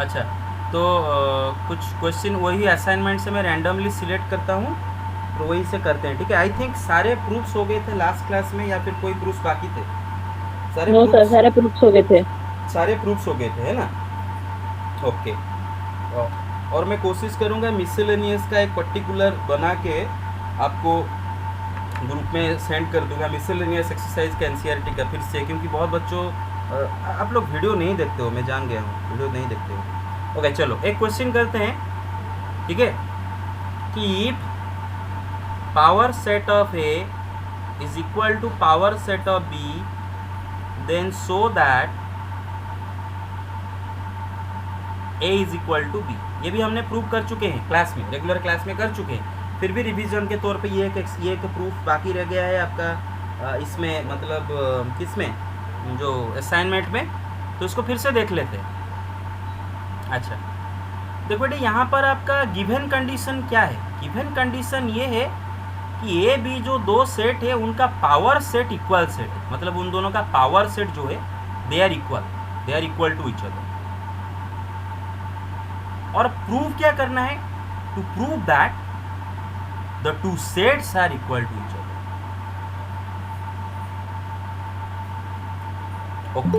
अच्छा, तो कुछ क्वेश्चन वही असाइनमेंट से मैं रैंडमली सिलेक्ट करता हूँ, तो वही से करते हैं, ठीक है। आई थिंक सारे प्रूफ्स हो गए थे लास्ट क्लास में, या फिर कोई प्रूफ्स बाकी थे? सारे नो सर, प्रूफ्स, सारे प्रूफ्स हो गए थे। सारे प्रूफ्स हो गए थे, है ना? ओके। और मैं कोशिश करूँगा मिसलेनियस का एक पर्टिकुलर बना के आपको ग्रुप में सेंड कर दूंगा, मिसलेनियस एक्सरसाइज का एनसीईआरटी का फिर से, क्योंकि बहुत बच्चों आप लोग वीडियो नहीं देखते हो, मैं जान गया हूँ वीडियो नहीं देखते हो। ओके चलो एक क्वेश्चन करते हैं, ठीक है, कि power set of A is equal to power set of B, then so that A is equal to B. ये भी हमने प्रूव कर चुके हैं क्लास में, रेगुलर क्लास में कर चुके हैं, फिर भी रिवीजन के तौर पे ये एक प्रूफ बाकी रह गया है आपका इसमें, मतलब किसमें, जो असाइनमेंट में, तो इसको फिर से देख लेते हैं। अच्छा, देखो बेटे यहाँ पर आपका गिवन कंडीशन क्या है? गिवन कंडीशन ये है कि ए बी जो दो सेट है उनका पावर सेट इक्वल सेट है, मतलब उन दोनों का पावर सेट जो है they are equal to each other. और प्रूव क्या करना है? To prove that the two sets are equal to each other. Okay,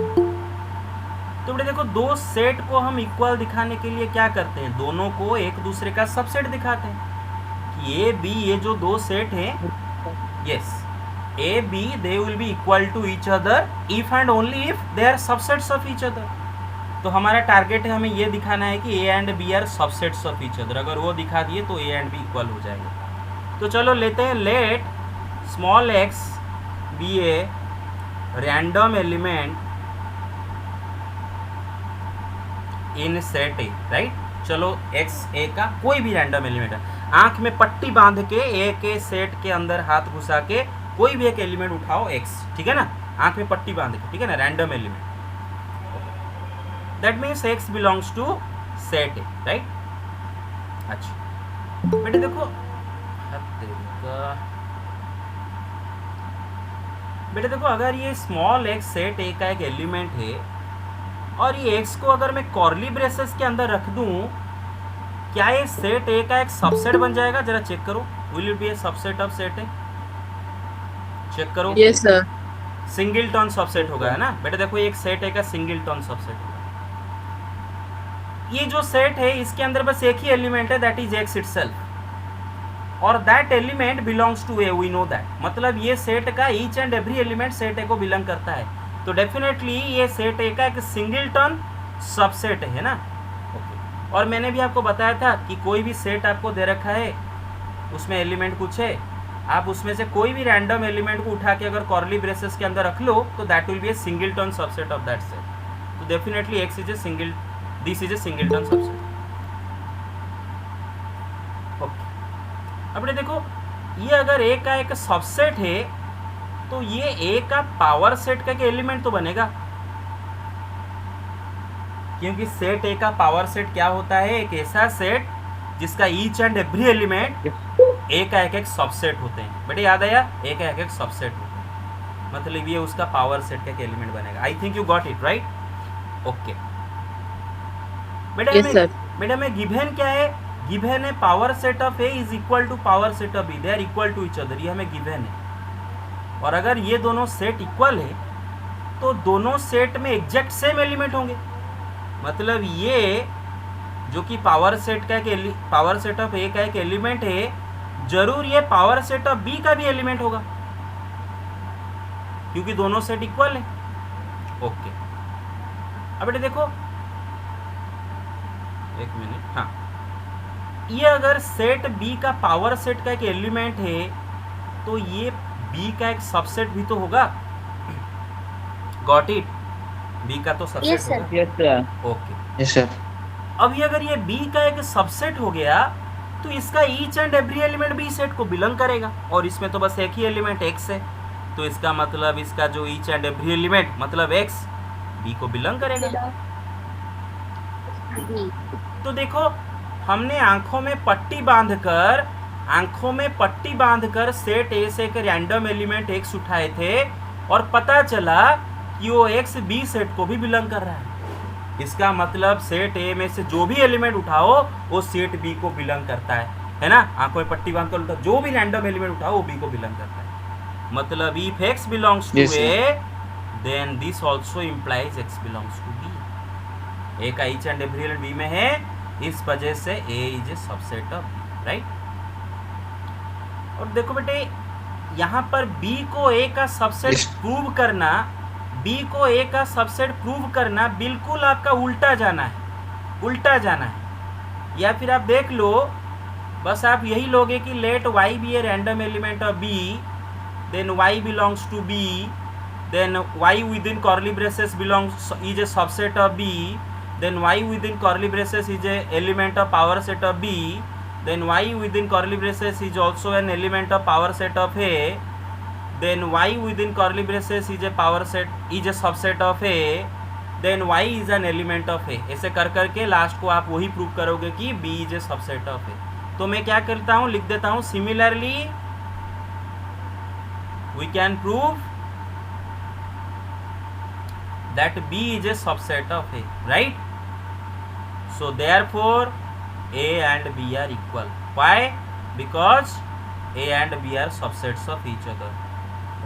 तो बेटे देखो दो सेट को हम इक्वल दिखाने के लिए क्या करते हैं, दोनों को एक दूसरे का सबसेट दिखाते हैं कि ए बी, ये जो दो सेट हैं, yes, A B they will be equal to each other if and only if they are subsets of each other. तो हमारा टारगेट है, हमें ये दिखाना है कि A and B are subsets of each other. अगर वो दिखा दिए तो ए एंड बी इक्वल हो जाएंगे। तो चलो लेते हैं, let small X be a random element in set A, right. चलो एक्स ए का कोई भी रैंडम एलिमेंट है, आंख में पट्टी बांध के ए के सेट के अंदर हाथ घुसा के कोई भी एक एलिमेंट उठाओ एक्स, ठीक है ना, आंख में पट्टी बांध के, ठीक है ना, random element, that means X belongs to set A, right. अच्छा बेटे देखो, बेटे देखो अगर ये स्मॉल एक्स सेट ए का एक एलिमेंट है और ये एक्स को अगर मैं कॉर्ली ब्रेसेस के अंदर रख दूं, क्या ये सेट ए का एक सबसेट बन जाएगा? जरा चेक करो, will it be a subset of set A? Check करो, yes sir. Singleton subset होगा, है ना बेटा। देखो एक सेट ए का सिंगल टर्न सबसेट होगा। ये जो सेट है इसके अंदर बस एक ही एलिमेंट है, दैट इज एक्स इटसेल्फ, और that element belongs to A, we know that. मतलब ये सेट का each and every element set A को बिलोंग करता है, तो डेफिनेटली ये सेट ए का एक सिंगल टर्न सबसेट है ना। ओके, और मैंने भी आपको बताया था कि कोई भी सेट आपको दे रखा है, उसमें एलिमेंट कुछ है, आप उसमें से कोई भी रैंडम एलिमेंट को उठा के अगर कॉर्ली ब्रेसेस के अंदर रख लो तो that will be a singleton subset of that set. तो definitely X is a single, this is a singleton subset. Okay, अब देखो ये अगर ए का एक सबसेट है तो ये ए का पावर सेट का एलिमेंट तो बनेगा, क्योंकि सेट ए का पावर सेट क्या होता है? एक ऐसा सेट जिसका ईच एंड एवरी एलिमेंट ए का एक सबसेट होते हैं। बेटे याद आया, ए का एक सबसेट होते हैं, मतलब ये उसका पावर सेट का एलिमेंट बनेगा। I think you got it right. Okay बेटा, यस सर। बेटा में गिवन क्या है? गिवन है power set of A is equal to power set of B, they are equal to each other, ये हमें गिवन है। और अगर ये दोनों सेट इक्वल है तो दोनों सेट में एग्जैक्ट सेम एलिमेंट होंगे, मतलब ये जो कि पावर सेट का एक पावर सेट ऑफ ए का एक एलिमेंट है, जरूर ये पावर सेट ऑफ बी का भी एलिमेंट होगा, क्योंकि दोनों सेट इक्वल है। ओके, अब बेटे देखो एक मिनट, हाँ, ये अगर सेट बी का पावर सेट का एक एलिमेंट है तो ये बी का एक सबसेट भी तो होगा। Got it? बी का तो सबसेट यस सर। होगा। Yes sir. Okay, yes sir. अब ये अगर ये बी का एक सबसेट हो गया तो इसका each and every element B set को बिलोंग करेगा, और इसमें तो बस एक ही एलिमेंट एक्स है, तो इसका मतलब इसका जो ईच एंड एवरी एलिमेंट मतलब एक्स बी को बिलोंग करेगा। तो देखो हमने आंखों में पट्टी बांधकर सेट ए से एक रैंडम एलिमेंट एक्स उठाए थे, और पता चला कि वो एक्स बी सेट को भी बिलोंग कर रहा है। इसका मतलब सेट ए में से जो भी एलिमेंट उठाओ वो सेट बी को बिलोंग करता है ना। आंखों में पट्टी बांध कर उठा, जो भी रैंडम एलिमेंट उठाओ वो बी को बिलोंग करता है। मतलब if X belongs to A then this also implies X belongs to B. A का each and every element B में है, इस वजह से A is a subset of B, right. और देखो बेटे यहाँ पर बी को ए का सबसेट प्रूव करना, बी को ए का सबसेट प्रूव करना बिल्कुल आपका उल्टा जाना है, उल्टा जाना है। या फिर आप देख लो, बस आप यही लोगे कि let Y be a random element of B, then Y belongs to B, then Y within curly braces belongs is a subset of B, then y within curly braces is a element of power set of b, then y within curly braces is also an element of power set of a, then y within curly braces is a power set is a subset of a, then y is an element of a। ऐसे कर करके last को आप वही prove करोगे कि b is a subset of a। तो मैं क्या करता हूँ, लिख देता हूँ similarly we can prove that b is a subset of a, right? So therefore a and b are equal. Why? Because a and b are subsets of each other,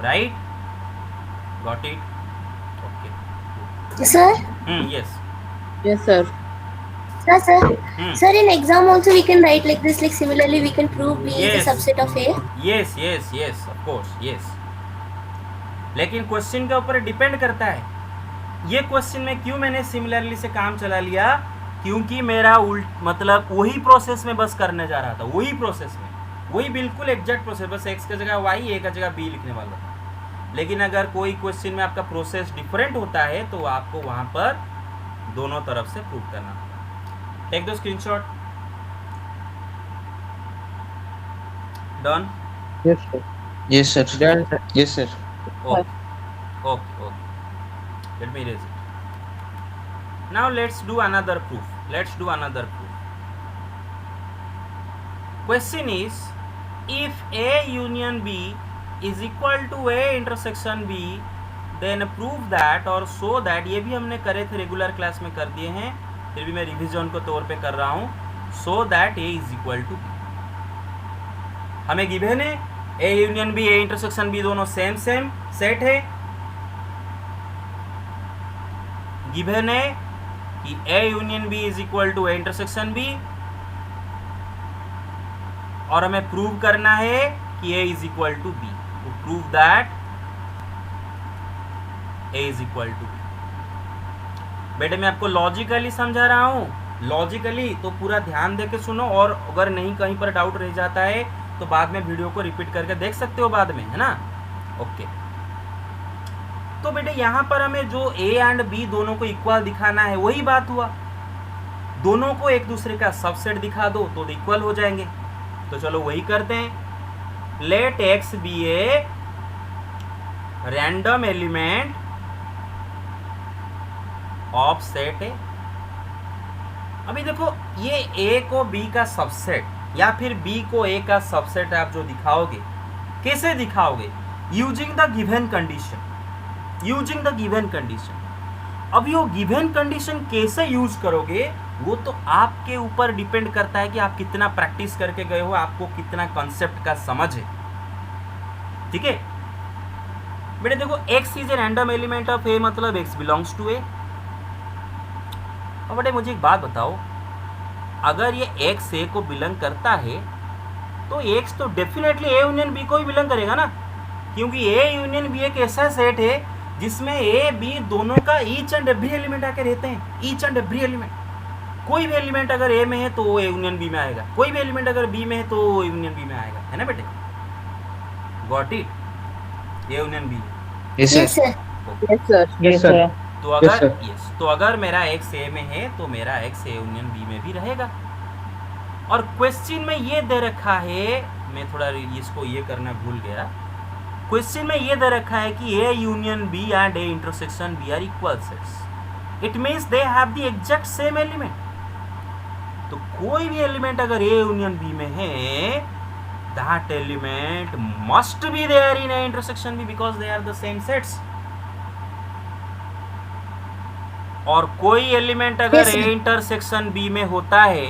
right? Got it? Okay. Yes, sir. Yes. Yes, sir. Sir. Sir, in exam also we can write like this, like similarly we can prove B is a subset of A. Yes, of course, yes. लेकिन question के ऊपर depend करता है। ये question में क्यों मैंने similarly से काम चला लिया, क्योंकि मेरा मतलब वही प्रोसेस में बस करने जा रहा था, वही प्रोसेस में, वही बिल्कुल एग्जैक्ट प्रोसेस, बस एक्स की जगह वाई, ए की जगह बी लिखने वाला था। लेकिन अगर कोई क्वेश्चन में आपका प्रोसेस डिफरेंट होता है तो आपको वहां पर दोनों तरफ से प्रूव करना होगा। Take the screenshot. Done? Yes, sir. Yes, sir. Done, sir. Yes, sir. Okay. Let me erase it. Now let's do another proof. Question is, if A union B is equal to A intersection B, then prove that और show that, ये भी हमने करे थे regular class में कर दिए हैं, फिर भी मैं रिविजन को तौर पे कर रहा हूँ। show that A is equal to B। हमें गिवन है A union B, A intersection B दोनों सेम सेट है। गिवन है कि A union B is equal to A intersection B, और हमें प्रूव करना है कि A is equal to B। To prove that A is equal to B। बेटे मैं आपको लॉजिकली समझा रहा हूं, लॉजिकली, तो पूरा ध्यान दे के सुनो, और अगर नहीं कहीं पर डाउट रह जाता है तो बाद में वीडियो को रिपीट करके देख सकते हो बाद में, है ना। ओके, तो बेटे यहाँ पर हमें जो A एंड B दोनों को इक्वल दिखाना है, वही बात हुआ, दोनों को एक दूसरे का सबसेट दिखा दो तो इक्वल हो जाएंगे। तो चलो वही करते हैं। Let X be a random element of set A. अभी देखो, ये A को B का सबसेट या फिर B को A का सबसेट आप जो दिखाओगे, कैसे दिखाओगे? Using the given condition, using the given condition. अब ये गिवन कंडीशन कैसे यूज करोगे वो तो आपके ऊपर डिपेंड करता है कि आप कितना प्रैक्टिस करके गए हो, आपको कितना कॉन्सेप्ट का समझ है, ठीक है बेटे। देखो x is a random element of A, मतलब x बिलोंग्स टू A। अब बेटे मुझे एक बात बताओ, अगर ये x A को बिलोंग करता है तो x तो डेफिनेटली A यूनियन B को ही बिलोंग करेगा ना, क्योंकि A यूनियन B एक ऐसा सेट है जिसमें A B दोनों का ईच एंड एवरी एलिमेंट आके रहते हैं, ईच एंड एवरी एलिमेंट। कोई भी एलिमेंट अगर A में है तो वो A यूनियन B में आएगा, कोई भी एलिमेंट अगर B में है तो वो यूनियन B में आएगा, है ना बेटे। Got it? A union B। Yes, sir. Yes, sir. तो अगर तो अगर मेरा x A में है तो मेरा x A यूनियन B में भी रहेगा। और क्वेश्चन में ये दे रखा है, मैं थोड़ा इसको ये करना भूल गया, क्वेश्चन में ये दे रखा है कि A union B and A intersection B are equal sets. It means they have the exact same element. तो कोई भी एलिमेंट अगर A यूनियन B में है, that element must be there in A intersection B because they are the same sets। और कोई element अगर Yes, ए sir. Intersection B में होता है,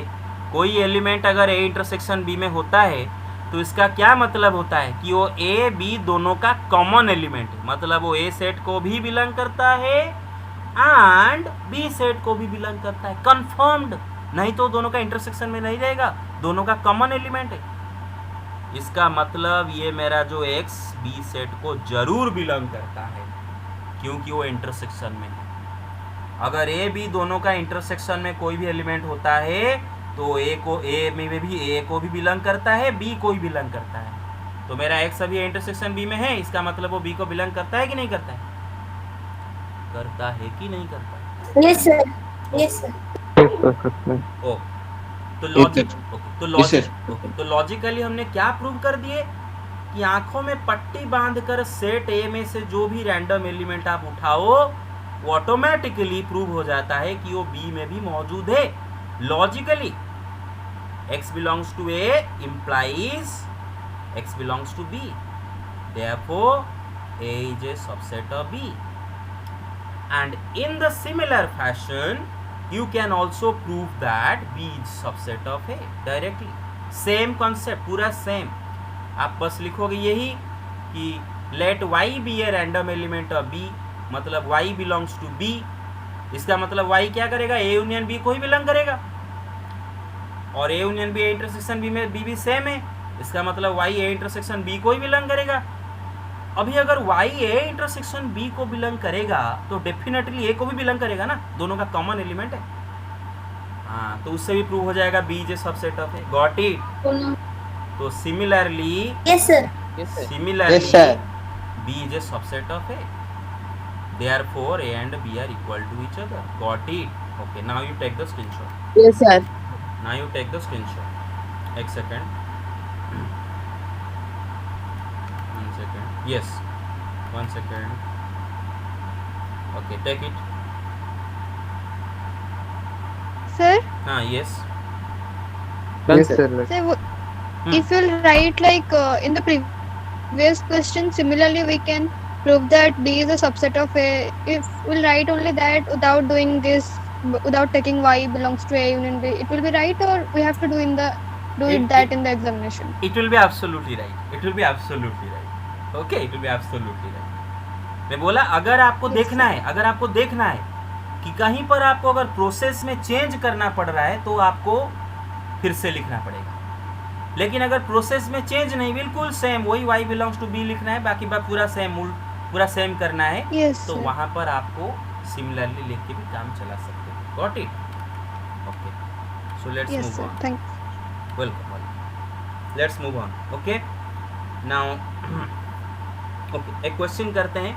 कोई एलिमेंट अगर ए इंटरसेक्शन बी में होता है, तो इसका क्या मतलब होता है कि वो ए बी दोनों का कॉमन एलिमेंट है, मतलब वो ए सेट को भी बिलोंग करता है एंड बी सेट को भी बिलोंग करता है, कंफर्म्ड। नहीं तो दोनों का इंटरसेक्शन में नहीं रहेगा, दोनों का कॉमन एलिमेंट है। इसका मतलब ये मेरा जो एक्स बी सेट को जरूर बिलोंग करता है, क्योंकि वो इंटरसेक्शन में है। अगर ए बी दोनों का इंटरसेक्शन में कोई भी एलिमेंट होता है तो ए में भी ए को भी बिलोंग करता है, बी को भी बिलोंग करता है। तो मेरा एक्स अभी इंटरसेक्शन बी में है, इसका मतलब वो बी को बिलोंग करता है कि नहीं करता है? करता है कि नहीं करता है? Yes, sir. Yes, sir. ओ तो लॉजिक तो लॉजिकली हमने क्या प्रूव कर दिए कि आंखों में पट्टी बांधकर सेट ए में से जो भी रैंडम एलिमेंट आप उठाओ वो ऑटोमेटिकली प्रूव हो जाता है कि वो बी में भी मौजूद है। Logically x belongs to a implies x belongs to b, therefore a is a subset of b, and in the similar fashion you can also prove that b is subset of a directly. same concept, पूरा same। आप बस लिखोगे यही कि let y be a random element of b, मतलब y belongs to b। इसका मतलब y क्या करेगा? a यूनियन b को ही बिलोंग करेगा, और A union B A intersection B में बी भी सेम है, इसका मतलब वाई ए इंटरसेक्शन बी को ही बिलोंग करेगा। अभी अगर वाई ए इंटरसेक्शन बी को बिलोंग करेगा तो डेफिनेटली ए को भी बिलोंग करेगा ना, दोनों का कॉमन एलिमेंट है। हाँ, तो उससे भी प्रूव हो जाएगा B is a subset of A. Got it? तो similarly Yes, sir. B is a subset of A, therefore A and B are equal to each other. Got it? Okay, now you take the screenshot. Yes, sir. Now you take the screenshot. एक second. 1 second. Yes. 1 second. Okay, take it. Sir, Yes. Yes, sir. sir, if you'll write like in the previous question, similarly we can prove that B is a subset of A. If we'll write only that without doing this, without taking Y belongs to A union B, it will be right, or we have to do in the that in the examination? It will be absolutely right. It will be absolutely right. Okay, it will be absolutely right. मैं बोला अगर आपको देखना है, अगर आपको देखना है कि कहीं पर आपको अगर प्रोसेस में चेंज करना पड़ रहा है तो आपको फिर से लिखना पड़ेगा। लेकिन अगर प्रोसेस में चेंज नहीं, बिल्कुल सेम वही y बिलोंग्स टू b लिखना है, बाकी बात पूरा सेम करना है, Yes, तो sir. वहां पर आपको सिमिलरली लिख के भी काम चला सकते हैं। Got it? Okay, so let's Yes, move sir. On. Thank. Welcome, let's move on. Okay, now okay, एक क्वेश्चन करते हैं,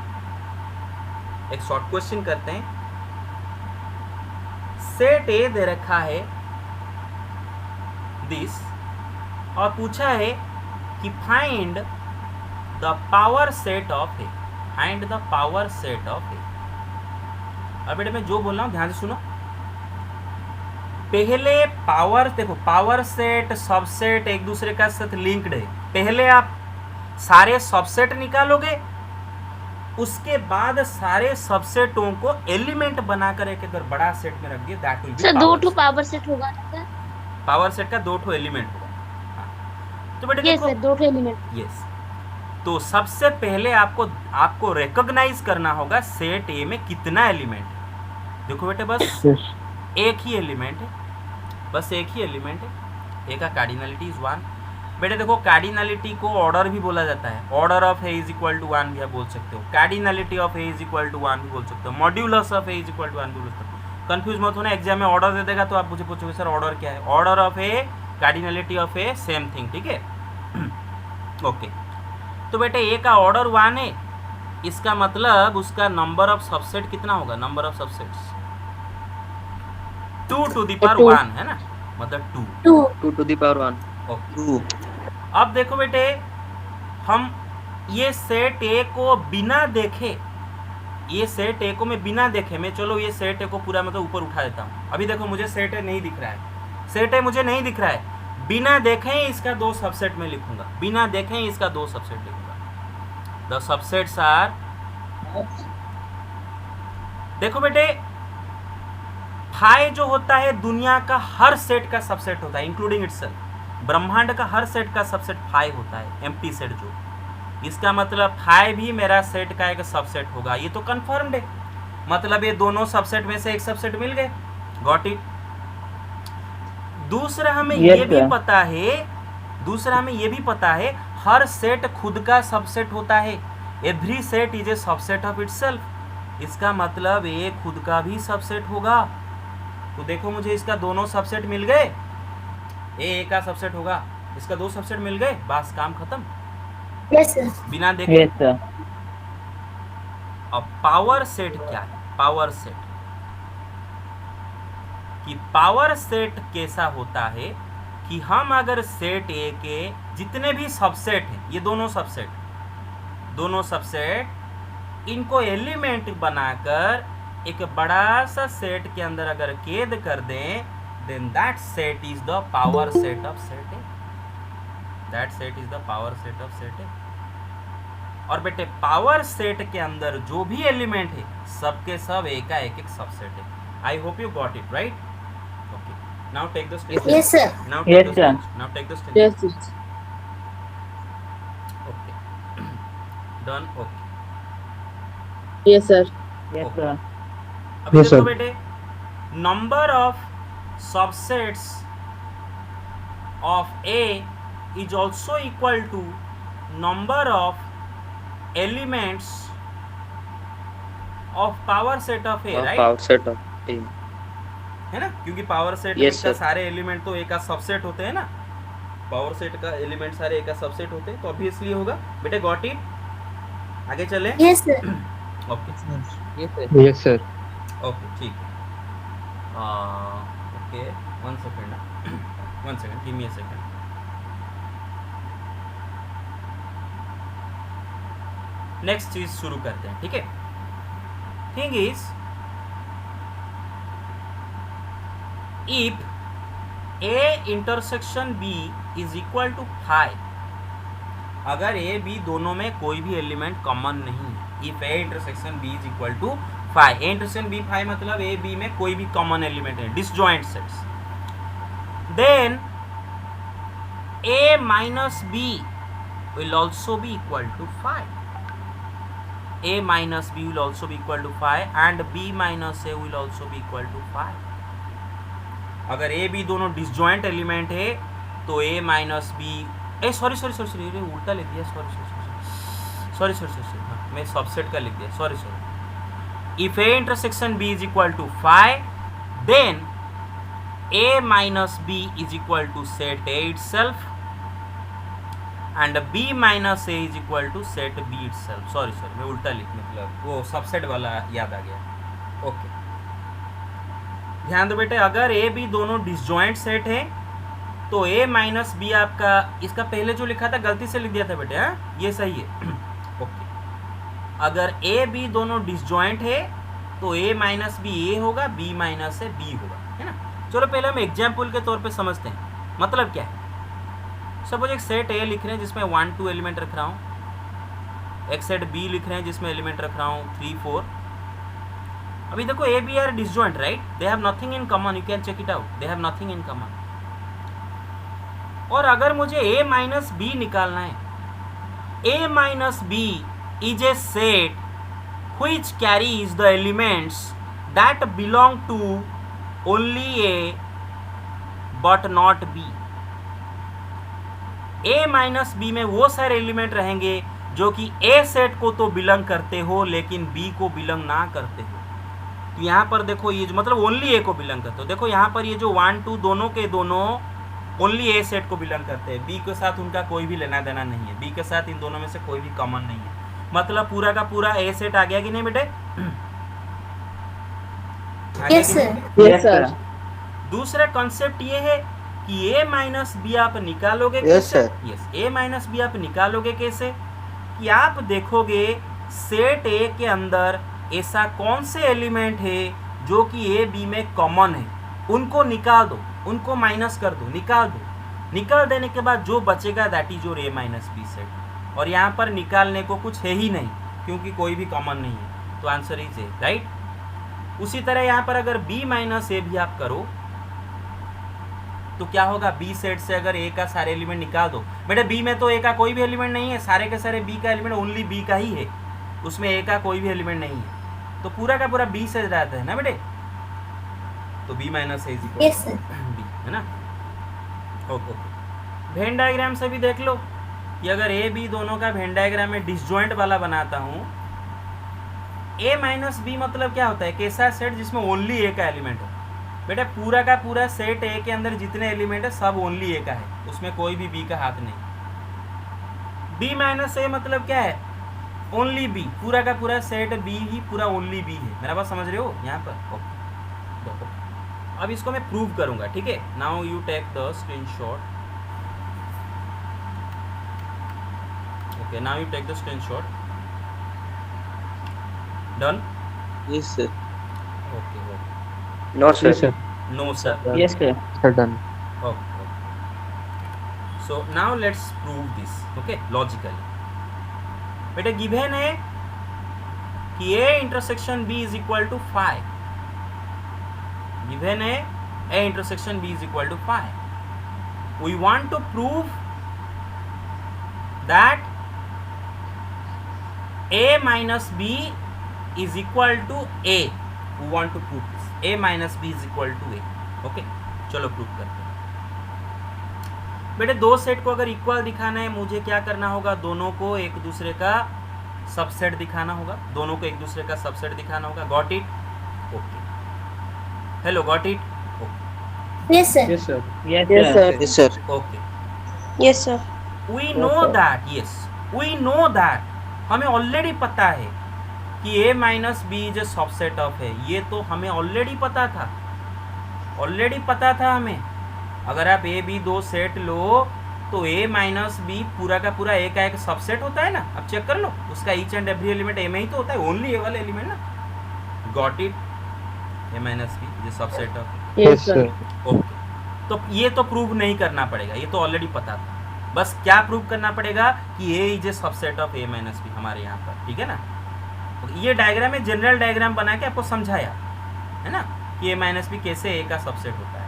एक शॉर्ट क्वेश्चन करते हैं। सेट ए दे रखा है दिस, और पूछा है कि find the power set of A, find the power set of A. अब बेटे मैं जो बोल रहा हूं ध्यान से सुनो। पहले पावर, देखो पावर सेट सबसेट एक दूसरे का साथ लिंक्ड है। पहले आप सारे सबसेट निकालोगे, उसके बाद सारे सबसेटों को एलिमेंट बनाकर एक अगर बड़ा सेट में रख दिए, that will B Sir, 2 power set होगा ना sir? पावर सेट का 2 एलिमेंट होगा। हाँ। तो बेटे Yes, देखो, sir. 2 एलिमेंट. यस, तो सबसे पहले आपको रिकॉग्नाइज करना होगा सेट ए में कितना एलिमेंट है। देखो बेटे बस एक ही एलिमेंट है, बस एक ही एलिमेंट है। ए का कार्डिनलिटी इज 1। बेटे देखो कार्डिनलिटी को ऑर्डर भी बोला जाता है, order of A is equal to 1 भी आप बोल सकते हो, cardinality of A is equal to 1 भी बोल सकते हो, modulus of A is equal to 1 भी बोल सकते हो। कंफ्यूज मत होना, एग्जाम में ऑर्डर दे देगा तो आप मुझे पूछोगे सर ऑर्डर क्या है। Order of A, cardinality of A, same thing, ठीक है। ओके, तो बेटे ए का ऑर्डर 1 है, इसका मतलब उसका नंबर ऑफ सबसेट कितना होगा? Number of subsets 2 to the power 1 है ना, मतलब 2 2 to the power 1. ओके। अब देखो बेटे, हम ये सेट ए को बिना देखे, ये सेट ए को मैं बिना देखे, मैं चलो ये सेट ए को पूरा मतलब ऊपर उठा देता हूँ। अभी देखो मुझे सेट ए नहीं दिख रहा है, सेट ए मुझे नहीं दिख रहा है, बिना देखे ही इसका 2 सबसेट में लिखूंगा, बिना देखे ही इसका 2 सबसेट लिखूंगा। द सबसेट्स आर, देखो बेटे फाई जो होता है दुनिया का हर सेट का सबसेट होता है, इंक्लूडिंग इटसेल्फ। ब्रह्मांड का हर सेट का सबसेट फाई होता है, एम्प्टी सेट जो। इसका मतलब फाई भी मेरा सेट का एक सबसेट होगा। ये तो कंफर्म्ड है, मतलब ये दोनों सबसेट में से एक सबसेट मिल गए। Got it. दूसरा हमें ये भी पता है हर सेट खुद का सबसेट होता है। Every set is a subset of itself. इसका मतलब ये खुद का भी सबसेट होगा। तो देखो मुझे इसका दोनों सबसेट मिल गए, ए का सबसेट होगा, इसका दो सबसेट मिल गए, बस काम खत्म। Yes sir. बिना देखे। Yes, sir. अब पावर सेट क्या है? पावर सेट कि पावर सेट कैसा होता है कि हम अगर सेट ए के जितने भी सबसेट हैं, ये दोनों सबसेट इनको एलिमेंट बनाकर एक बड़ा सा सेट के अंदर अगर कैद कर दें, then that set is the power set of set A. That set is the power set of set A. और बेटे पावर सेट के अंदर जो भी एलिमेंट है सबके सब ए का एक सबसेट है। I hope you got it, right? Okay, now take the stage. Yes, sir. Now Yes, take the sir. Stage. Now take the stage. Yes, sir. Okay, done. Okay, Yes, sir. Yes, Okay. sir. अभी Yes, देखो sir. बेटे, number of subsets of A is also equal to number of elements of power set of A, right? Power set of A. है ना, क्योंकि power set Yes, का sir. सारे element तो A का सबसेट होते हैं ना। पावर सेट का एलिमेंट सारे ए का सबसेट होते हैं, तो ऑब्वियसली होगा। बेटे गॉट इट? आगे चले। Yes, sir. Okay Yes, sir. Yes, sir. Okay, ठीक है। Okay, 1 second, 1 second, give me a second. Next चीज शुरू करते हैं, ठीक है? Thing is, if A intersection B is equal to phi, अगर ए बी दोनों में कोई भी एलिमेंट कॉमन नहीं है, if A intersection B is equal to phi, A intersection B phi मतलब ए बी में कोई भी कॉमन एलिमेंट है, disjoint sets, then A minus B will also be equal to phi. A minus b will also be equal to phi and b minus a will also be equal to phi. अगर a b दोनों disjoint element है तो a minus b, sorry उल्टा लिख दिया, sorry, हाँ मैं subset का लिख दिया, sorry. If a intersection b is equal to phi, then a minus b is equal to set a itself and b minus a is equal to set b itself. Sorry मैं उल्टा लिख, मतलब वो subset वाला याद आ गया। Okay, ध्यान दो बेटे, अगर a b दोनों डिसजॉइंट सेट है तो a माइनस बी आपका, इसका पहले जो लिखा था गलती से लिख दिया था बेटे, हाँ ये सही है। ओके, अगर a b दोनों डिसजॉइंट है तो a माइनस बी a होगा, b माइनस a b होगा, है ना? चलो पहले हम एग्जाम्पल के तौर पे समझते हैं, मतलब क्या है। सपोज एक सेट ए लिख रहे हैं जिसमें 1 2 एलिमेंट रख रहा हूँ, एक सेट बी लिख रहे हैं जिसमें एलिमेंट रख रहा हूँ 3 4। अभी देखो A B are disjoint, right? They have nothing in common, you can check it out, they have nothing in common. और अगर मुझे ए माइनस बी निकालना है, A minus B is a set which carries the elements that belong to only A but not B. a minus B में वो सारे element रहेंगे जो कि a सेट को तो बिलोंग करते हो लेकिन b को बिलोंग ना करते हो। तो यहाँ पर देखो ये मतलब ओनली a को बिलोंग करते हो। देखो यहाँ पर ये जो 1 2 दोनों के दोनों ओनली a सेट को बिलोंग करते हैं, b के साथ उनका कोई भी लेना देना नहीं है, b के साथ इन दोनों में से कोई भी कॉमन नहीं है। मतलब पूरा का पूरा a सेट आ गया कि नहीं बेटे? Yes, sir. Yes, sir. दूसरा कॉन्सेप्ट ये है कि a माइनस बी आप निकालोगे Yes, कैसे? sir. Yes, a minus B आप निकालोगे कैसे कि आप देखोगे सेट a के अंदर ऐसा कौन से एलिमेंट है जो कि a b में कॉमन है, उनको निकाल दो, उनको माइनस कर दो, निकाल दो। निकाल देने के बाद जो बचेगा that is your a minus B set. और यहाँ पर निकालने को कुछ है ही नहीं क्योंकि कोई भी कॉमन नहीं है, तो आंसर इज ए, राइट? उसी तरह यहाँ पर अगर b माइनस ए भी आप करो तो क्या होगा, b सेट से अगर a का सारे एलिमेंट निकाल दो, बेटे b में तो a का कोई भी एलिमेंट नहीं है, सारे के सारे b का एलिमेंट ओनली b का ही है, उसमें a का कोई भी एलिमेंट नहीं है, तो पूरा का पूरा b से रहता है ना बेटे, तो b माइनस ए इक्वल Yes, sir. b है ना। ओके, वेन डायग्राम से भी देख लो कि अगर a b दोनों का वेन डायग्राम में डिसजॉइंट वाला बनाता हूँ, a माइनस बी मतलब क्या होता है, कैसा सेट जिसमें ओनली ए का एलिमेंट है, बेटा पूरा का पूरा सेट ए के अंदर जितने एलिमेंट है सब ओनली ए का है, उसमें कोई भी बी का हाथ नहीं। b माइनस ए मतलब क्या है, ओनली बी, पूरा का पूरा सेट बी ही पूरा ओनली बी है, मेरा बात समझ रहे हो यहाँ पर। ओके, अब इसको मैं प्रूव करूंगा, ठीक है। Now you take the screenshot, okay, now you take the screenshot, done. Yes, sir. Okay okay, No, sir. Yes, sir. No sir, Yes, sir. Sir, done. okay, so now let's prove this, okay, logically। बेटे given है कि a intersection b is equal to 5, given है a intersection b is equal to 5, we want to prove that a minus b is equal to a, we want to prove this, a minus b is equal to a। Okay, चलो prove करते हैं। बेटे दो set को अगर equal दिखाना है, मुझे क्या करना होगा, दोनों को एक दूसरे का सबसेट दिखाना होगा, दोनों को एक दूसरे का सबसेट दिखाना होगा। Got it? Okay, hello, got it? Okay Yes, sir. Yes, sir. Yes, sir. Yes, sir. Okay, Yes, sir. We know that, yes we know that, हमें ऑलरेडी पता है कि a minus B is a subset of है, ये तो हमें already पता था, ऑलरेडी पता था हमें। अगर आप a b दो सेट लो तो a माइनस बी पूरा का पूरा a का एक सबसेट होता है ना, अब चेक कर लो, उसका each and every element a में ही तो होता है, ओनली a वाला एलिमेंट ना। Got it? a minus B is a subset of, Yes, sir. Okay. तो ये तो प्रूव नहीं करना पड़ेगा, ये तो ऑलरेडी पता था, बस क्या प्रूव करना पड़ेगा कि a is a subset of a minus B हमारे यहाँ पर, ठीक है ना। तो ये डायग्राम है, जनरल डायग्राम बना के आपको समझाया है ना कि a माइनस बी कैसे a का सबसेट होता है।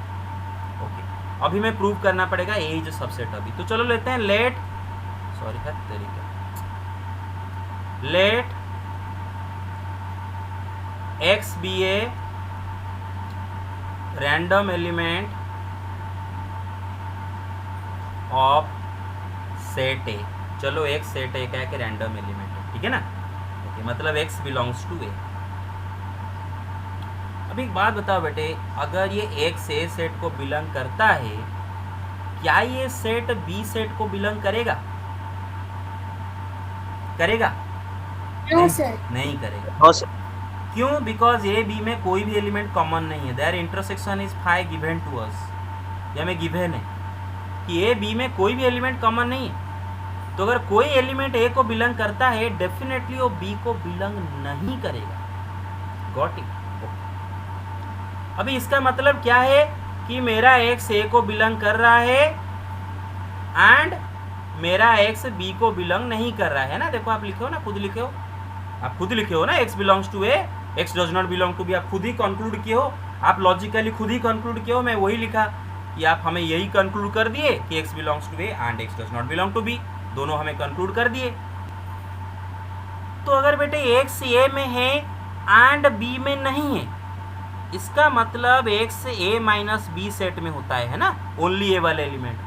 ओके, अभी मैं प्रूव करना पड़ेगा a इज ए सबसेट अभी, तो चलो लेते हैं लेट, सॉरी है तरीका, let x be a random element of set A. चलो एक सेट ए का एक रैंडम एलिमेंट है, ठीक है ना। ओके, मतलब x बिलोंग्स टू a। अब एक बात बताओ बेटे, अगर ये x a सेट को बिलोंग करता है, क्या ये सेट b सेट को बिलोंग करेगा? करेगा? No, sir. नहीं करेगा। No, sir. क्यों? बिकॉज ए बी में कोई भी एलिमेंट कॉमन नहीं है, their intersection is 5 given to us, या में गिवन है कि ए बी में कोई भी एलिमेंट कॉमन नहीं है, तो अगर कोई एलिमेंट ए को बिलोंग करता है, डेफिनेटली वो बी को बिलोंग नहीं करेगा। Got it? अभी इसका मतलब क्या है कि मेरा एक्स ए को बिलोंग कर रहा है एंड मेरा एक्स बी को बिलोंग नहीं कर रहा है ना। देखो आप लिखे हो ना, खुद लिखे हो, आप खुद लिखे हो ना, X belongs to A, X does not belong to B, आप खुद ही कंक्लूड किए हो, आप लॉजिकली खुद ही कंक्लूड किए हो। मैं वही लिखा कि आप हमें यही कंक्लूड कर दिए कि X belongs to A and X does not belong to B, दोनों हमें कंक्लूड कर दिए। तो अगर बेटे एक्स ए में है एंड बी में नहीं है, इसका मतलब एक्स ए माइनस बी सेट में होता है ना, ओनली ए वाले एलिमेंट,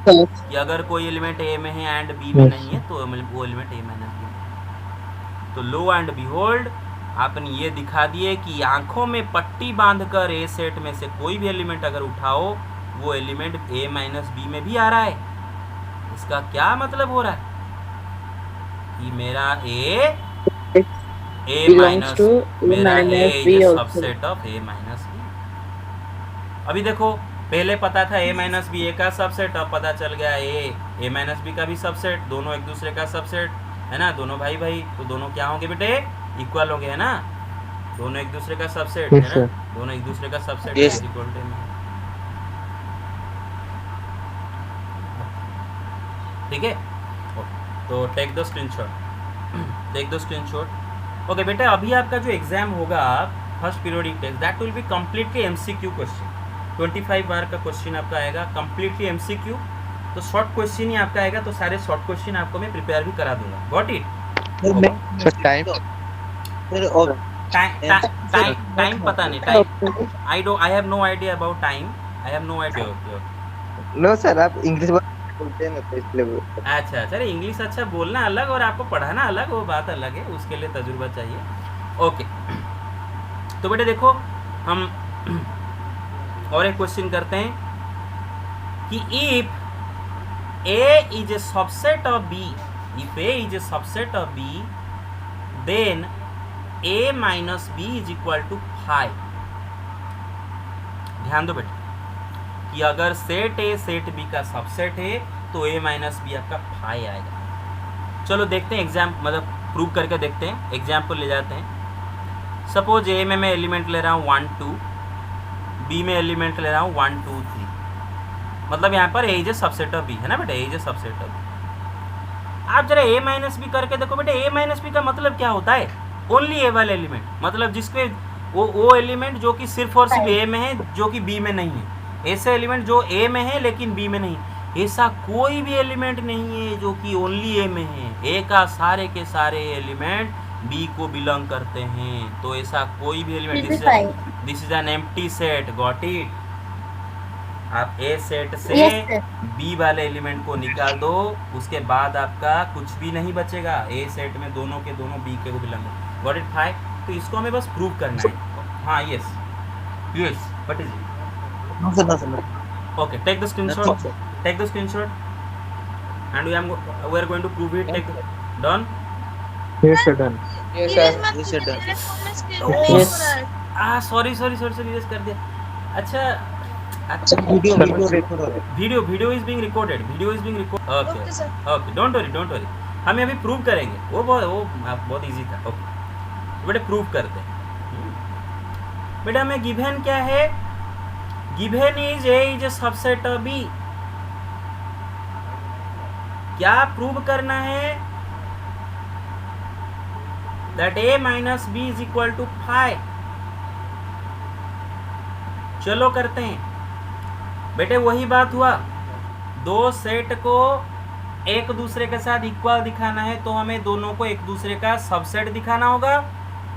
कि अगर कोई एलिमेंट ए में है एंड बी में नहीं है तो वो एलिमेंट ए माइनस बी में है। तो लो एंड बिहोल्ड, आपने ये दिखा दिए कि आंखों में पट्टी बांधकर ए सेट में से कोई भी एलिमेंट अगर उठाओ, वो एलिमेंट ए माइनस बी में भी आ रहा है। इसका क्या मतलब हो रहा है कि मेरा ए माइनस मेरा A is subset of A minus B. अभी देखो, पहले पता था ए माइनस बी ए का सबसेट, अब पता चल गया ए माइनस बी का भी सबसेट, दोनों एक दूसरे का सबसेट है ना, दोनों भाई भाई, तो दोनों क्या होंगे बेटे? इक्वल होंगे, है ना, दोनों एक दूसरे का सबसेट है ना, दोनों एक दूसरे का सबसेट है, इक्वल टू में, ठीक है। तो take the screenshot, take the screenshot. Okay बेटा, अभी आपका जो एग्जाम होगा first periodic test, that will be completely MCQ question. 25 mark का क्वेश्चन आपका आएगा, कम्प्लीटली एमसीक्यू। तो शॉर्ट क्वेश्चन ही आपका आएगा, तो सारे शॉर्ट क्वेश्चन आपको मैं प्रिपेयर भी करा दूंगा। Got it? टाइम टाइम पता नहीं, time I have no idea about time, I have no idea. Okay no sir, आप इंग्लिश बोलते हैं ना तो इसलिए अच्छा अच्छा, अरे इंग्लिश अच्छा बोलना अलग और आपको पढ़ाना अलग, वो बात अलग है, उसके लिए तजुर्बा चाहिए। ओके, तो बेटे देखो हम और एक क्वेश्चन करते हैं कि if A is a subset of B, if A is a subset of B, then A minus B is equal to 5। ध्यान दो बेटे कि अगर सेट A सेट B का सबसेट है तो A माइनस बी आपका 5 आएगा। चलो देखते हैं एग्जाम, मतलब प्रूव करके देखते हैं, एग्जाम्पल ले जाते हैं। सपोज A में मैं एलिमेंट ले रहा हूँ 1 2, B में एलिमेंट ले रहा हूँ 1 2 3, मतलब यहाँ पर A is a subset of B है ना बेटा, A is a subset of B। आप जरा A माइनस बी करके देखो बेटे, A माइनस बी का मतलब क्या होता है? ओनली A वाले एलिमेंट, मतलब जिसके वो एलिमेंट जो कि सिर्फ और सिर्फ A में है, जो कि B में नहीं है। ऐसे एलिमेंट जो A में है लेकिन B में नहीं, ऐसा कोई भी एलिमेंट नहीं है जो कि ओनली A में है। A का सारे के सारे एलिमेंट B को बिलोंग करते हैं, तो ऐसा कोई भी element, this is an empty set. Got it? आप A सेट से B वाले एलिमेंट को निकाल दो, उसके बाद आपका कुछ भी नहीं बचेगा। A सेट में दोनों के दोनों B के को बिलोंग है। Got it? 5। तो इसको हमें बस प्रूव करना है। हाँ, yes yes, what is it? Okay, take the screenshot. Take the screenshot, and we are going to prove it. Take done. Yes sir, done. Yes sir. Yes sir, done. Yes. Sorry, yes कर दिया। अच्छा, video record हो रहा है। video is being recorded. Okay sir. Okay, don't worry. हम अभी prove करेंगे, वो बहुत इजी था। ओके बेटे, प्रूव करते हैं। बेटा हमें गिवन क्या है? Given is A is a subset of B। क्या प्रूव करना है? That A minus B is equal to 5। चलो करते हैं बेटे, वही बात हुआ। दो सेट को एक दूसरे के साथ इक्वल दिखाना है तो हमें दोनों को एक दूसरे का सबसेट दिखाना होगा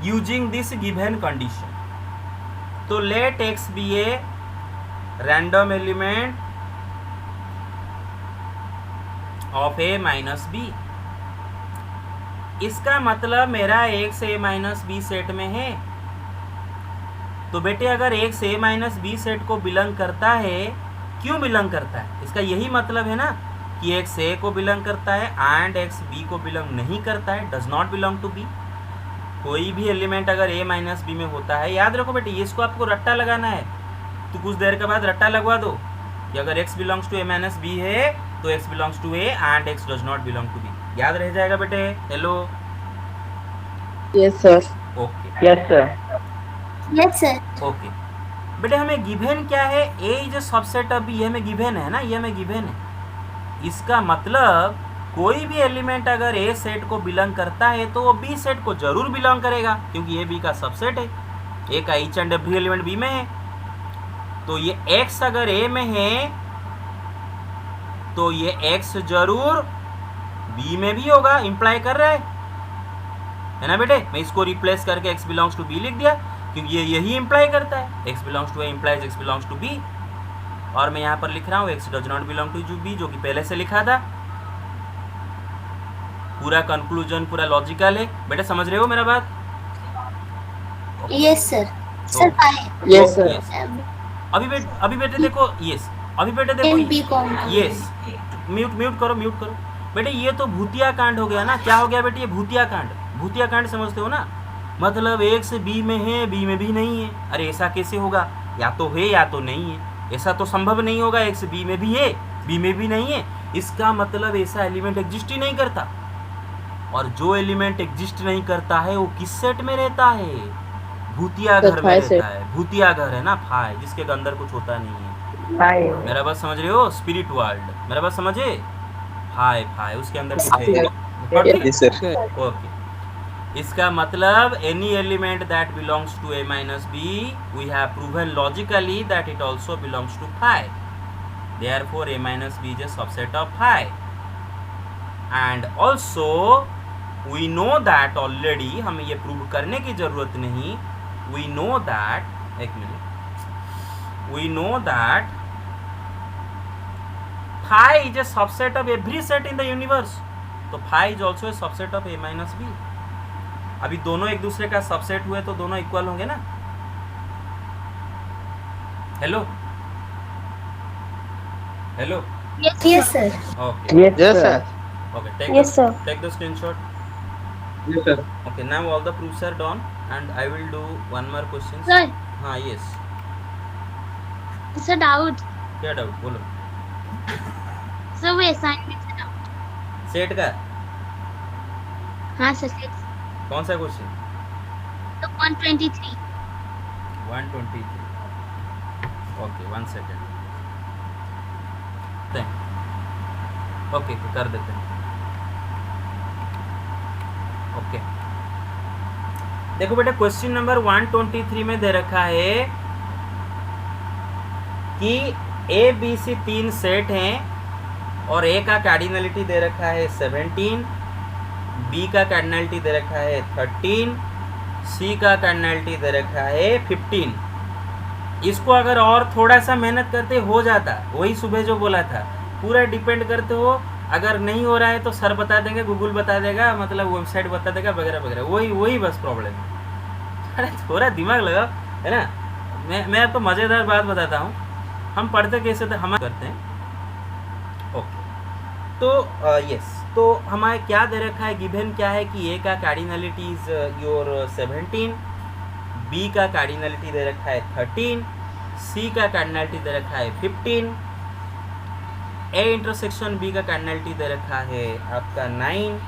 यूजिंग दिस गिवन कंडीशन। तो let X be a random element of A minus B. इसका मतलब मेरा X A minus B set में है। तो बेटे अगर X A minus B set को बिलोंग करता है, क्यों बिलोंग करता है? इसका यही मतलब है ना कि X A को बिलोंग करता है एंड X B को बिलोंग नहीं करता है, does not belong to B। कोई भी एलिमेंट अगर A माइनस बी में होता है, याद रखो बेटे, इसको आपको रट्टा लगाना है। तो कुछ देर के बाद रट्टा लगवा दो कि अगर x belongs to A minus B है तो x belongs to A and x does not belong to B। याद रह जाएगा बेटे? Hello, Yes sir. Okay Yes sir. Okay बेटे, हमें गिवन क्या है? A is a subset of B। ये हमें गिवन है ना, ये हमें गिवन है। इसका मतलब कोई भी एलिमेंट अगर A सेट को बिलोंग करता है तो वो B सेट को जरूर बिलोंग करेगा, क्योंकि A B का सबसेट है। A का each and every element B में है। तो ये X अगर A में है तो ये X जरूर B में भी होगा, इंप्लाई कर रहा है ना बेटे? मैं इसको रिप्लेस करके X बिलोंग्स टू B लिख दिया, क्योंकि ये यही इंप्लाई करता है। X belongs to A implies X belongs to B। और मैं यहाँ पर लिख रहा हूँ X does not belong to B, जो कि पहले से लिखा था। पूरा कंक्लूजन पूरा लॉजिकल है बेटे, समझ रहे हो मेरा बात? Yes sir. Sir, 5. Yes sir. अभी बेटे देखो, यस अभी बेटे देखो, MP कौन? यस म्यूट करो बेटे। ये तो भूतिया कांड हो गया ना। क्या हो गया बेटे? ये भूतिया कांड समझते हो ना? मतलब एक से B में है, B में भी नहीं है। अरे ऐसा कैसे होगा? या तो है या तो नहीं है। ऐसा तो संभव नहीं होगा, एक से B में भी है, B में भी नहीं है। इसका मतलब ऐसा एलिमेंट एग्जिस्ट ही नहीं करता। और जो एलिमेंट एग्जिस्ट नहीं करता है वो किस सेट में रहता है? भूतिया घर में रहता है। भूतिया घर है ना, फाय, जिसके अंदर कुछ होता नहीं है। मेरा बात समझ रहे हो? स्पिरिट वर्ल्ड, मेरा बात समझे? फाय उसके अंदर कुछ है। Yes sir. ओके, इसका मतलब any element that belongs to a minus b we have proven logically that it also belongs to phi. Therefore a minus b is a subset of phi. And also we know that already, हमें ये prove करने की जरूरत नहीं. We know that, एक minute, we know that phi is a subset of every set in the universe. तो phi is also a subset of a minus b. अभी दोनों एक दूसरे का सबसेट हुए तो दोनों इक्वल होंगे ना. Hello hello. Yes, sir. Okay Yes, sir. Okay. Yes, sir. Take the screenshot. Yes, sir. Okay, now all the proofs are done and I will do one more question. Sir. हाँ, yes. Sir, doubt. क्या doubt बोलो. Sir, वो assignment से doubt. Set का हाँ sir. कौन सा question. तो 123. 123. Okay, 1 second. ओके, कर देते हैं. ओके, देखो बेटा, क्वेश्चन नंबर 123 में दे रखा है कि ए बी सी 3 सेट हैं और ए का कार्डिनलिटी दे रखा है 17, बी का कार्डिनलिटी दे रखा है 13, सी का कार्डिनलिटी दे रखा है 15. इसको अगर और थोड़ा सा मेहनत करते हो जाता, वही सुबह जो बोला था, पूरा डिपेंड करते हो. अगर नहीं हो रहा है तो सर बता देंगे, गूगल बता देगा, मतलब वेबसाइट बता देगा, वगैरह वगैरह. वही बस प्रॉब्लम है. अरे थोड़ा दिमाग लगा, है ना. मैं आपको मज़ेदार बात बताता हूँ. हम पढ़ते कैसे थे, हम करते हैं. ओके, तो यस, तो हमारे क्या दे रखा है, गिवन क्या है कि ए का कार्डिनलिटी इज योर 17, बी का कार्डिनलिटी दे रखा है 13, सी का कार्डिनलिटी दे रखा है 15, ए इंटरसेक्शन बी का कार्डिनलिटी दे रखा है आपका 9,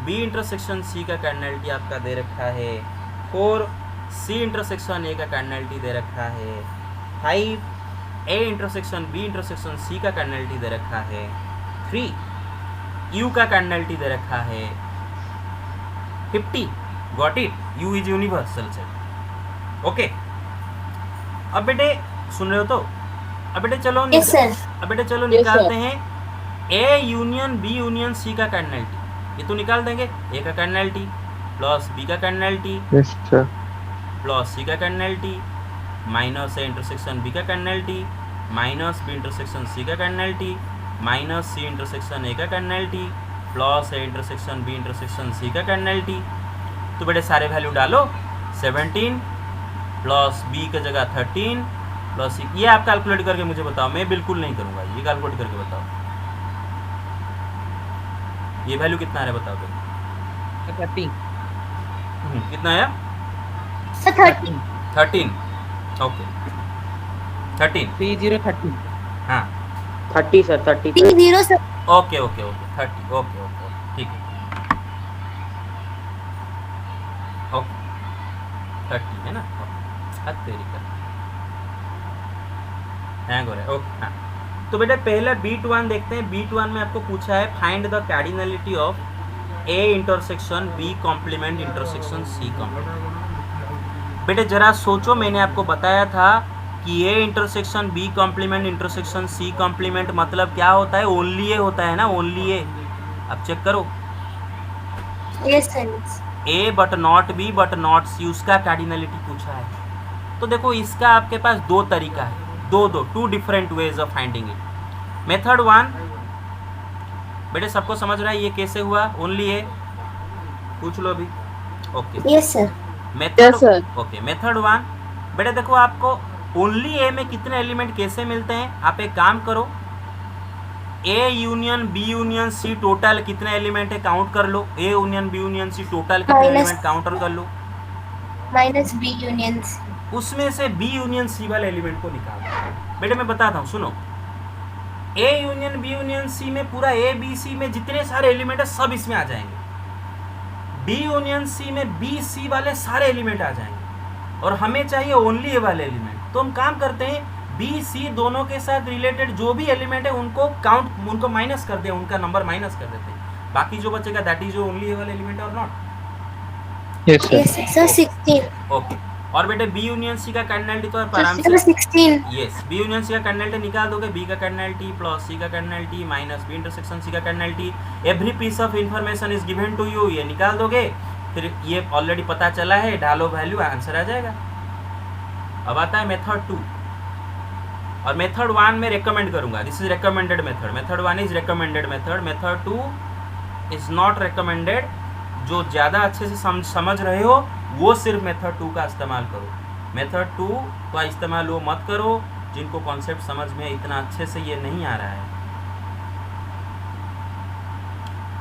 बी इंटरसेक्शन सी का कार्डिनलिटी आपका दे रखा है 4, सी इंटरसेक्शन ए का कार्डिनलिटी दे रखा है 5, A intersection B intersection C का कार्डिनलिटी दे रखा है 3, यू का कार्डिनलिटी दे रखा है 50. Got it. You is universal set. Okay, अब बेटे सुन रहे हो तो. अब बेटे चलो Yes, sir. अब बेटे चलो Yes, निकालते हैं A union B union C का कार्डिनलिटी. ये तो निकाल देंगे. ए का कार्डिनलिटी प्लस बी का cardinality Yes, sir. Plus C का cardinality minus A intersection B का cardinality minus B intersection C का cardinality minus C intersection A का cardinality plus A intersection B intersection C का cardinality. तो बेटे सारे value डालो. 17 प्लस बी की जगह 13 प्लस, ये आप कैलकुलेट करके मुझे बताओ. मैं बिल्कुल नहीं करूँगा, ये कैलकुलेट करके बताओ. ये वैल्यू कितना आ रहा है बताओ बेटे. 30. कितना आया. Sir, 30. 13. ओके, 13. 3030. हाँ, 30 sir, 30. 30 sir. Okay okay okay 30. Okay okay ठीक है. ओके 30 है ना. हद तेरी कर हैंग हो रहा है. ओके, हाँ. तो बेटा पहला B21 देखते हैं. B21 में आपको पूछा है find the cardinality of A intersection B complement intersection C complement. बेटे जरा सोचो, मैंने आपको बताया था कि A intersection B complement intersection C complement मतलब क्या होता है. ओनली ए होता है ना, ओनली ए. अब चेक करो. Yes, sir. A but not B but not C, उसका कार्डिनलिटी पूछा है. तो देखो इसका आपके पास दो तरीका है, two different ways of finding it. Method 1 बेटे सबको समझ रहा है ये कैसे हुआ. ओनली ए पूछ लो अभी. Okay. Yes, sir. Method Yes, sir. Okay, method 1 बेटे देखो आपको ओनली ए में कितने एलिमेंट कैसे मिलते हैं. आप एक काम करो, A union B union C total कितने एलिमेंट है काउंट कर लो. A union B union C total कितने Minus- एलिमेंट काउंटर कर लो. Minus B unions. उसमें से बी यूनियन सी वाले एलिमेंट को निकाल दो. बेटे मैं बताता हूँ, सुनो. A union B union C में पूरा ए बी सी में जितने सारे एलिमेंट है सब इसमें आ जाएंगे. बी यूनियन सी में बी सी वाले सारे एलिमेंट आ जाएंगे और हमें चाहिए ओनली ए वाले एलिमेंट. तो हम काम करते हैं, बी सी दोनों के साथ रिलेटेड जो भी एलिमेंट है उनको माइनस कर दें, उनका नंबर माइनस कर देते हैं. बाकी जो बचेगा दैट इज ओनली ए वाले एलिमेंट और not. Yes, sir. Yes, sir. Sir, 16. Okay, और बेटे बी यूनियन सी का कर्नल तो आप Sir, आराम Sir, से 16. यस बी यूनियन सी का कर्नल निकाल दोगे, बी का कर्नल प्लस सी का कर्नल माइनस बी इंटरसेक्शन सी का कर्नल every piece of information is given to you, ये निकाल दोगे, फिर ये ऑलरेडी पता चला है, डालो वैल्यू, आंसर आ जाएगा। अब आता है मेथड 2, और मेथड 1 में रेकमेंड करूंगा, this is recommended method, method 1 is recommended method, method 2 is not recommended. जो ज़्यादा अच्छे से समझ रहे हो वो सिर्फ मेथड 2 का इस्तेमाल करो, मेथड 2 का इस्तेमाल वो मत करो जिनको कॉन्सेप्ट समझ में इतना अच्छे से ये नहीं आ रहा है।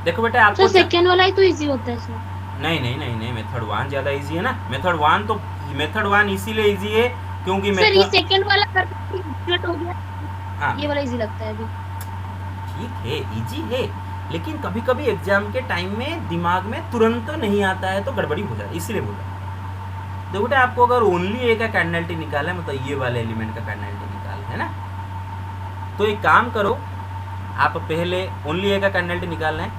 देखो बेटे आपको सेकंड वाला ही तो इजी होता है सर। नहीं नहीं नहीं नहीं, मेथड 1 ज़्यादा इजी है ना, मेथड 1 तो मेथड 1 इसीलिए इजी है क्योंकि सर ये मेथड सेकंड वाला कर हो गया, हाँ ये वाला इजी लगता है अभी। ठीक है, इजी है, लेकिन कभी कभी एग्जाम के टाइम में दिमाग में तुरंत नहीं आता है तो गड़बड़ी हो जाती है, इसीलिए बोला। देखो बेटा आपको अगर ओनली ए का कर्नैलिटी निकाला है, मतलब ये वाले एलिमेंट का कर्नैलिटी निकाला है ना, तो एक काम करो, आप पहले ओनली ए का कर्नैलिटी निकालना है,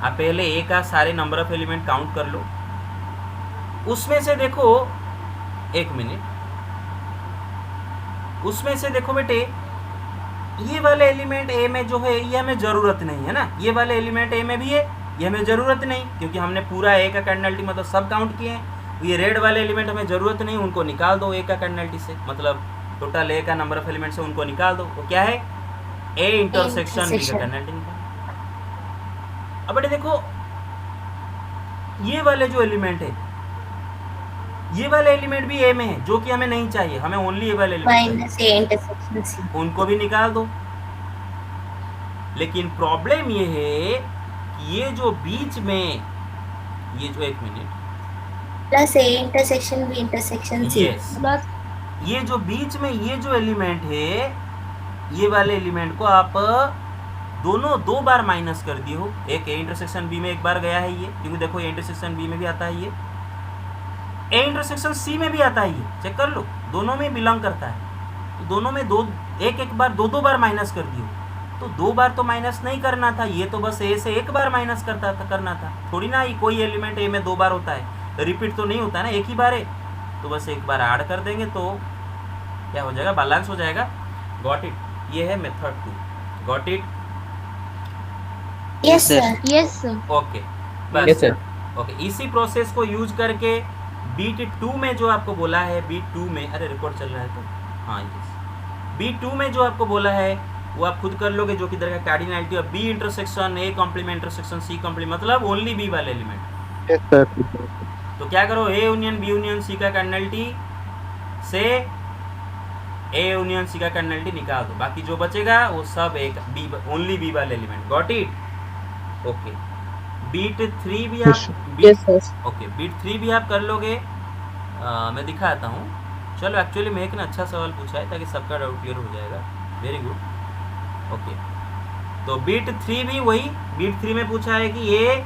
आप पहले ए का सारे नंबर ऑफ एलिमेंट काउंट कर लो, उसमें से देखो, एक मिनट, उसमें से देखो बेटे ये वाले एलिमेंट ए में जो है ये हमें ज़रूरत नहीं है ना, ये वाले एलिमेंट ए में भी है, ये हमें ज़रूरत नहीं क्योंकि हमने पूरा ए का कर्नैलिटी मतलब सब काउंट किए हैं। ये रेड वाले एलिमेंट हमें ज़रूरत नहीं, उनको निकाल दो ए का कर्नैलिटी से, मतलब टोटल ए का नंबर ऑफ एलिमेंट से उनको निकाल दो, वो क्या है ए इंटरसेक्शन बी का कर्नैलिटी निकाल। अब बेटे देखो ये वाले जो एलिमेंट है, ये वाले एलिमेंट भी ए में है जो कि हमें नहीं चाहिए, हमें ओनली ए वाले element Minus A intersection C. उनको भी निकाल दो। लेकिन प्रॉब्लम ये है कि ये जो बीच में ये जो, एक minute, Plus A intersection B intersection C. Yes, बस ये जो बीच में ये जो एलिमेंट है, ये वाले एलिमेंट को आप दोनों दो बार माइनस कर दिए हो, एक ए इंटरसेक्शन बी में एक बार गया है ये, क्योंकि देखो ए इंटरसेक्शन बी में भी आता है, ये ए इंटरसेक्शन सी में भी आता है, ये चेक कर लो, दोनों में बिलोंग करता है, तो दोनों में दो एक एक बार दो बार माइनस कर दियो, तो दो बार तो माइनस नहीं करना था, ये तो बस ए से एक बार माइनस करना था, थोड़ी ना ये कोई एलिमेंट ए में दो बार होता है, रिपीट तो नहीं होता ना, एक ही बार है, तो बस एक बार ऐड कर देंगे तो क्या हो जाएगा, बैलेंस हो जाएगा। गॉट इट, ये है method 2, got it, Yes, sir. Yes sir. Okay बस Yes, sir. ओके, इसी प्रोसेस को यूज करके बीट 2 में जो आपको बोला है, बीट 2 में, अरे रिकॉर्ड चल रहा है तो हाँ यस, बीट 2 में जो आपको बोला है वो आप खुद कर लोगे, जो कि इधर का cardinality of B intersection A complement intersection C complement, मतलब ओनली बी वाले एलिमेंट। Yes, sir. तो क्या करो, A union B union C का कर्नैलिटी से ए यूनियन सी का कर्नैलिटी निकाल दो, बाकी जो बचेगा वो सब एक बी ओनली बी वाले element. Got it, okay. Bit 3 भी Yes, आप Yes, sir. ओके बीट 3 भी आप कर लोगे, मैं दिखाता हूँ। चलो एक्चुअली मैं एक ना अच्छा सवाल पूछा है ताकि सबका डाउट क्लियर हो जाएगा, वेरी गुड, ओके। तो बीट 3 भी वही, बीट 3 में पूछा है कि A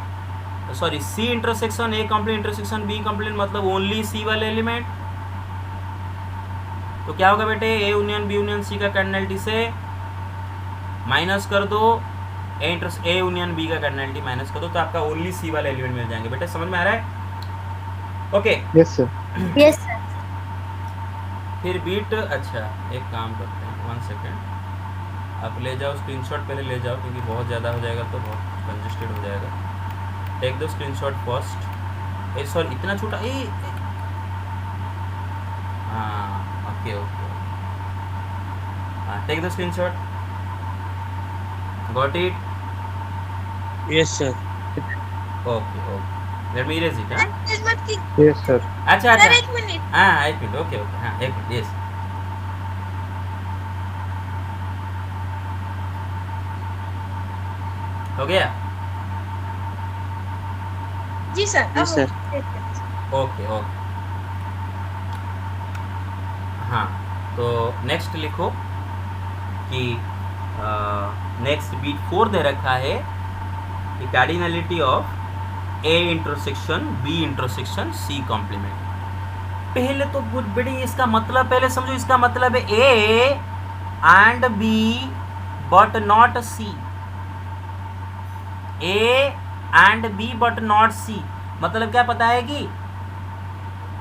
sorry C intersection A complement intersection B complement, मतलब ओनली सी वाले एलिमेंट, तो क्या होगा बेटे, A union B union C का कर्नैलिटी से माइनस कर दो, ए यूनियन बी का कर्नैलिटी माइनस कर दो, तो आपका ओनली सी वाले एलिमेंट मिल जाएंगे। बेटे समझ में आ रहा है? Okay. Yes, sir. Yes, sir. फिर बीट, अच्छा एक काम करते हैं, 1 सेकेंड, आप ले जाओ स्क्रीनशॉट, पहले ले जाओ क्योंकि बहुत ज़्यादा हो जाएगा तो बहुत कंजेस्टेड हो जाएगा। Take the screenshot first, uh sorry इतना छोटा हाँ ओके ओके, हाँ take the screenshot, got it, Yes, sir. Okay okay, let me erase it. Yes, sir. अच्छा अच्छा, एक मिनट, हाँ एक मिनट, ओके ओके, हाँ एक मिनट, यस हो गया, जी sir. Yes, sir. Okay okay, हाँ तो नेक्स्ट लिखो कि नेक्स्ट बीट 4 दे रखा है कि cardinality of A intersection B intersection C complement. पहले तो गुड बेटी इसका मतलब पहले समझो, इसका मतलब है A and B but not C, A and B but not C, मतलब क्या पता है कि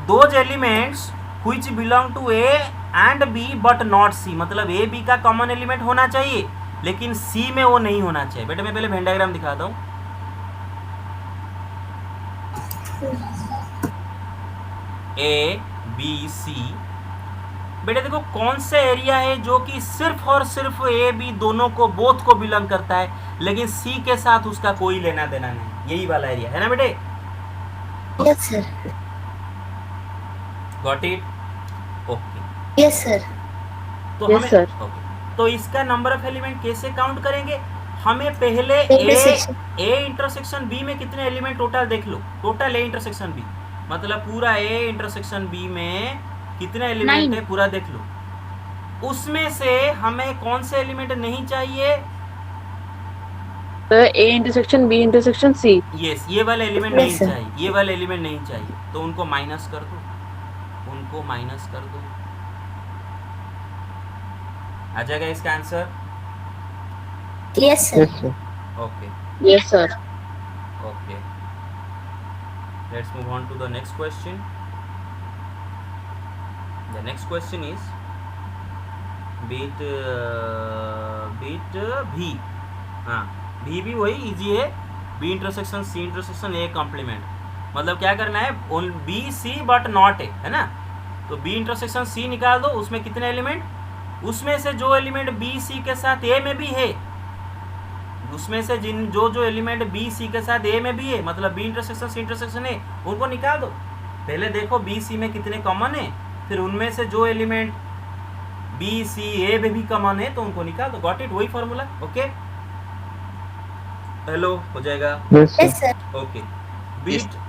those elements which belong to A and B but not C, मतलब A B का कॉमन एलिमेंट होना चाहिए लेकिन C में वो नहीं होना चाहिए। बेटे मैं पहले वेन डायग्राम दिखाता हूँ। A B C, बेटे देखो कौन सा एरिया है जो कि सिर्फ और सिर्फ A B दोनों को बोथ को बिलोंग करता है लेकिन C के साथ उसका कोई लेना देना नहीं, यही वाला एरिया है ना बेटे। Yes sir. Got it? Okay yes sir. तो Yes, हमें sir. ओके तो इसका नंबर ऑफ एलिमेंट कैसे काउंट करेंगे? हमें पहले Intersection. ए इंटरसेक्शन बी में कितने एलिमेंट टोटल देख लो। टोटल ए इंटरसेक्शन बी मतलब पूरा ए इंटरसेक्शन बी में कितने एलिमेंट 9. है पूरा देख लो। उसमें से हमें कौन से एलिमेंट नहीं चाहिए? Sir, A intersection B intersection C. Yes, ये वाले एलिमेंट Yes, नहीं sir. चाहिए, ये वाले एलिमेंट नहीं चाहिए, तो उनको माइनस कर दो, उनको माइनस कर दो। आ जाएगा इसका answer? Yes sir. Yes, sir. Okay Yes, sir. okay, let's move on to the next question. The next question is bit B, हाँ भी वही इजी है, B intersection C intersection A complement, मतलब क्या करना है B C but not A, है ना। तो B इंटरसेक्शन C निकाल दो, उसमें कितने एलिमेंट, उसमें से जो एलिमेंट B C के साथ A में भी है, उसमें से जिन जो एलिमेंट B C के साथ A में भी है, मतलब B intersection C intersection A, उनको निकाल दो। पहले देखो B C में कितने कॉमन है, फिर उनमें से जो एलिमेंट B C A में भी कॉमन है तो उनको निकाल दो। Got it? वही फॉर्मूला। ओके हेलो हो जाएगा? Yes, sir. Yes sir.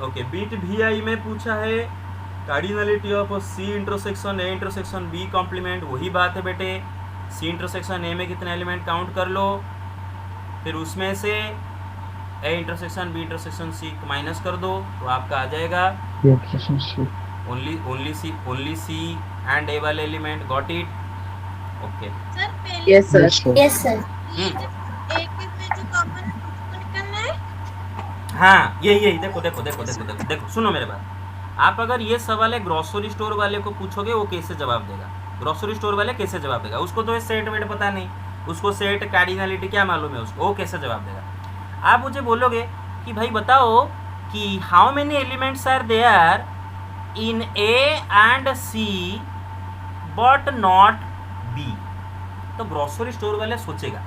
Okay bit VI में पूछा है cardinality of C intersection A intersection B complement, वही बात है बेटे। C इंटरसेक्शन A में कितने एलिमेंट काउंट कर लो, फिर उसमें से A intersection B intersection C minus कर दो, तो आपका आ जाएगा B intersection C. Only C and A वाले element. Got it? Okay sir पहले Yes, sir. Yes, sir. Yes sir. ये जो एक में जो कॉमन है उसको निकालना है। हाँ यही देखो सुनो मेरे बात। आप अगर ये सवाल है ग्रोसरी स्टोर वाले को पूछोगे वो कैसे जवाब देगा, ग्रोसरी स्टोर वाले कैसे जवाब देगा, उसको तो सेट वेट पता नहीं, उसको सेट कार्डिनलिटी क्या मालूम है उसको, वो कैसे जवाब देगा। आप मुझे बोलोगे कि भाई बताओ कि how many elements are there in A and C but not B, तो ग्रोसरी स्टोर वाले सोचेगा।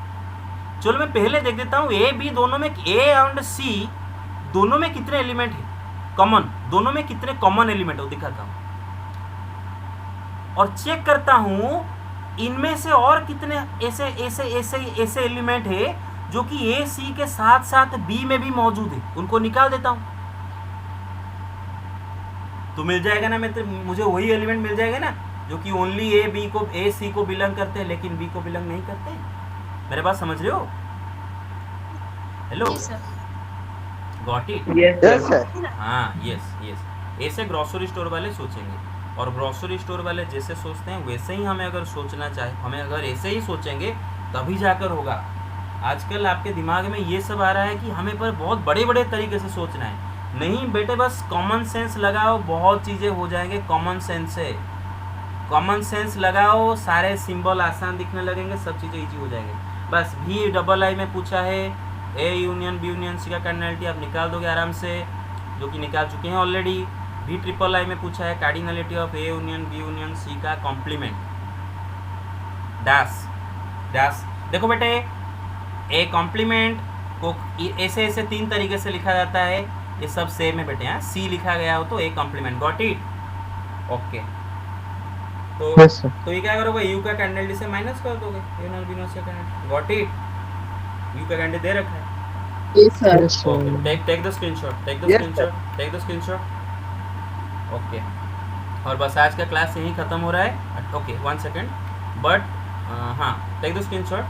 चलो मैं पहले देख देता हूँ A B दोनों में, A एंड C दोनों में कितने एलिमेंट है कॉमन, दोनों में कितने कॉमन एलिमेंट है दिखाता हूँ, और चेक करता हूँ इनमें से और कितने ऐसे एलिमेंट है जो कि A C के साथ साथ B में भी मौजूद है, उनको निकाल देता हूँ। तो मिल जाएगा ना, मुझे वही एलिमेंट मिल जाएगा ना जो कि ओनली A C को बिलोंग करते हैं लेकिन B को बिलोंग नहीं करते। मेरे बात समझ रहे हो? हेलो, जी सर। Got it? Yes, sir. हाँ यस ऐसे ग्रोसरी स्टोर वाले सोचेंगे, और ग्रोसरी स्टोर वाले जैसे सोचते हैं वैसे ही हमें अगर सोचना चाहे, हमें अगर ऐसे ही सोचेंगे तभी जाकर होगा। आजकल आपके दिमाग में ये सब आ रहा है कि हमें पर बहुत बड़े बड़े तरीके से सोचना है। नहीं बेटे, बस कॉमन सेंस लगाओ, बहुत चीज़ें हो जाएंगे कॉमन सेंस से। कॉमन सेंस लगाओ, सारे सिंबल आसान दिखने लगेंगे, सब चीज़ें ईजी हो जाएंगे। बस VII में पूछा है A union B union C का कार्डिनलिटी आप निकाल दोगे आराम से, जो कि निकाल चुके हैं ऑलरेडी। VIII में पूछा है cardinality of A union B union C का कॉम्प्लीमेंट डैश। देखो बेटे, ए कॉम्प्लीमेंट को ऐसे 3 तरीके से लिखा जाता है, ये सब सेम है बेटे। यहाँ C लिखा गया हो तो A complement. Got it? Okay Yes, sir. तो ये क्या करोगे, U का कैंडल से माइनस कर दोगे A नॉट B नॉट से कैंडल। Got it? U का कैंडल दे रखा है। Yes, sir. Yes, sir. Take the screenshot, take the screenshot. Okay, और बस आज का क्लास यहीं ख़त्म हो रहा है। ओके 1 सेकेंड, बट हाँ टेक द स्क्रीनशॉट।